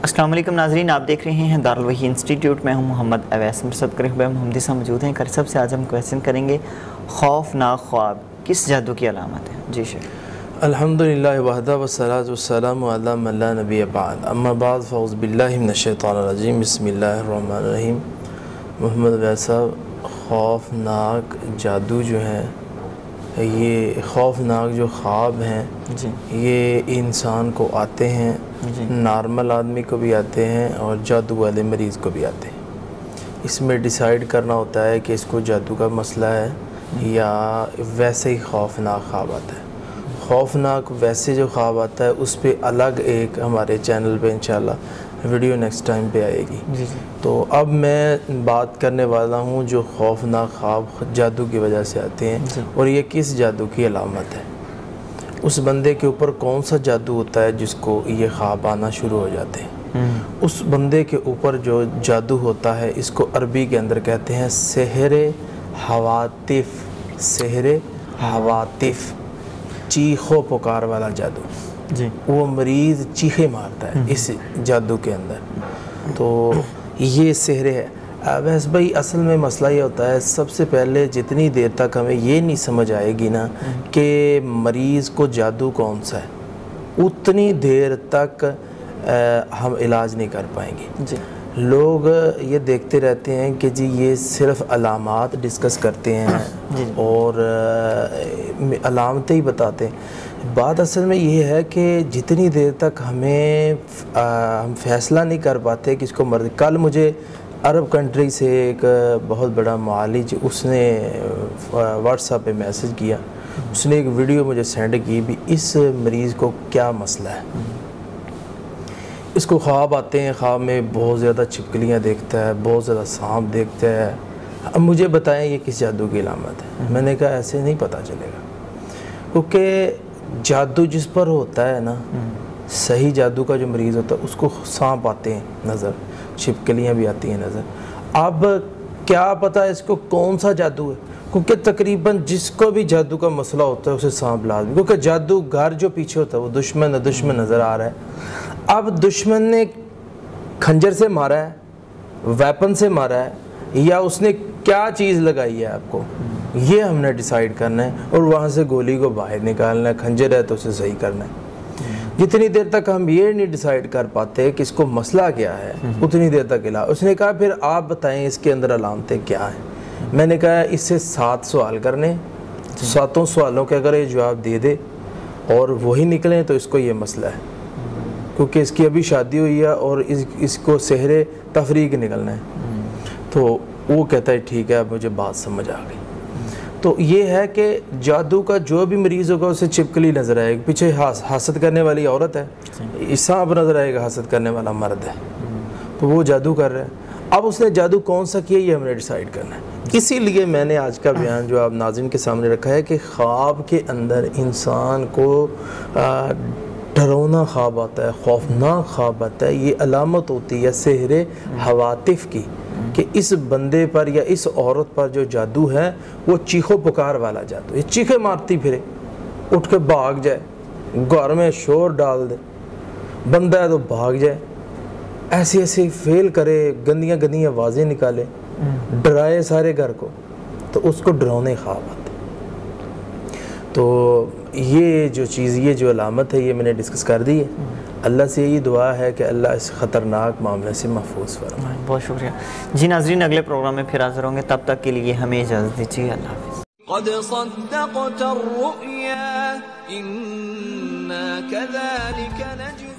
السلام علیکم ناظرین، آپ دیکھ رہے ہیں دارالوحی انسٹیٹیوٹ. میں ہوں محمد اویس. مرصد کرے ہوئے محمدی صاحب موجود ہیں. سب سے آج ہم کویسچن کریں گے خوفناک خواب کس جادو کی علامت ہے؟ جی شیخ. الحمدللہ وحدہ والصلاۃ والسلام علی من لا نبی بعد، اما بعد فاعوذ باللہ من الشیطان الرجیم، بسم اللہ الرحمن الرحیم. محمد اویس صاحب، خوفناک جادو جو ہے، یہ خوفناک جو خواب ہیں جی یہ انسان کو آتے ہیں، جی نارمل آدمی کو بھی آتے ہیں اور جادو والے مریض کو بھی آتے ہیں. اس میں ڈیسائیڈ کرنا ہوتا ہے کہ اس کو جادو کا مسئلہ ہے یا ویسے ہی خوفناک خواب آتا ہے. خوفناک ویسے جو خواب آتا ہے اس پہ الگ ایک ہمارے چینل پہ انشاءاللہ ویڈیو نیکسٹ ٹائم پہ آئے گی. جی تو اب میں بات کرنے والا ہوں جو خوفناک خواب جادو کی وجہ سے آتے ہیں اور یہ کس جادو کی علامت ہے. اس بندے کے اوپر کون سا جادو ہوتا ہے جس کو یہ خواب آنا شروع ہو جاتے ہیں. اس بندے کے اوپر جو جادو ہوتا ہے اس کو عربی کے اندر کہتے ہیں سحر حواتف. سحر حواتف، چیخ و پکار والا جادو. جی وہ مریض چیخے مارتا ہے اس جادو کے اندر. تو یہ سحر ہے. ویس بھائی اصل میں مسئلہ یہ ہوتا ہے، سب سے پہلے جتنی دیر تک ہمیں یہ نہیں سمجھ آئے گی نا کہ مریض کو جادو کون سا ہے، اتنی دیر تک ہم علاج نہیں کر پائیں گے. جی لوگ یہ دیکھتے رہتے ہیں کہ جی یہ صرف علامات ڈسکس کرتے ہیں اور علامتیں ہی بتاتے ہیں. بات اصل میں یہ ہے کہ جتنی دیر تک ہم فیصلہ نہیں کر پاتے کہ اس کو مرض. کل مجھے عرب کنٹری سے ایک بہت بڑا معالج، اس نے واٹس ایپ پہ میسج کیا، اس نے ایک ویڈیو مجھے سینڈ کی بھی اس مریض کو کیا مسئلہ ہے. اس کو خواب آتے ہیں، خواب میں بہت زیادہ چھپکلیاں دیکھتا ہے، بہت زیادہ سانپ دیکھتا ہے. اب مجھے بتائیں یہ کس جادو کی علامت ہے. میں نے کہا ایسے نہیں پتہ چلے گا، کیونکہ جادو جس پر ہوتا ہے نا، صحیح جادو کا جو مریض ہوتا ہے اس کو سانپ آتے ہیں نظر، چھپکلیاں بھی آتی ہیں نظر. اب کیا پتہ اس کو کون سا جادو ہے، کیونکہ تقریباً جس کو بھی جادو کا مسئلہ ہوتا ہے اسے سانپ لازمی، کیونکہ جادوگر جو پیچھے ہوتا ہے وہ دشمن نظر آ رہا ہے. اب دشمن نے کھنجر سے مارا ہے، ویپن سے مارا ہے، یا اس نے کیا چیز لگائی ہے آپ کو، یہ ہم نے ڈیسائیڈ کرنا ہے اور وہاں سے گولی کو باہر نکالنا ہے. کھنجر ہے تو اسے صحیح کرنا ہے. جتنی دیر تک ہم یہ نہیں ڈیسائیڈ کر پاتے کہ اس کو مسئلہ کیا ہے اتنی دیر تک علاج. اس نے کہا پھر آپ بتائیں اس کے اندر علامتیں کیا ہیں. میں نے کہا اس سے 7 سوال کرنے، 7 سوالوں کے اگر یہ جواب دے دے اور وہی نکلیں تو اس کو یہ مسئلہ ہے، کیونکہ اس کی ابھی شادی ہوئی ہے اور اس کو سحر تفریق نکلنا ہے. تو وہ کہتا ہے ٹھیک ہے، اب مجھے بات سمجھ آ گئی. تو یہ ہے کہ جادو کا جو بھی مریض ہوگا اسے چھپکلی نظر آئے گی، پیچھے حسد کرنے والی عورت ہے، سانپ نظر آئے گا، حسد کرنے والا مرد ہے، تو وہ جادو کر رہا ہے. اب اس نے جادو کون سا کیا یہ ہم نے ڈیسائیڈ کرنا ہے. اسی لیے میں نے آج کا بیان جو آپ ناظرین کے سامنے رکھا ہے کہ خواب کے اندر انسان کو ڈرونا خواب آتا ہے، خوفناک خواب آتا ہے. یہ علامت ہوتی ہے سحر حواتف کی کہ اس بندے پر یا اس عورت پر جو جادو ہے وہ چیخو پکار والا جادو. یہ چیخے مارتی پھرے، اٹھ کے بھاگ جائے، گھر میں شور ڈال دے، بندہ ہے تو بھاگ جائے، ایسی فیل کرے، گندیاں آوازیں نکالے، ڈرائے سارے گھر کو. تو اس کو ڈرونے خواب آتے. تو یہ جو چیز، یہ جو علامت ہے یہ میں نے ڈسکس کر دی ہے. اللہ سے یہی دعا ہے کہ اللہ اس خطرناک معاملے سے محفوظ فرمائے. بہت شکریہ. جی ناظرین، اگلے پروگرام میں پھر حاضر ہوں گے، تب تک کے لیے ہمیں اجازت دیجیے. اللہ حافظ. قد صدقت الرؤيا إنا كذلك نجزي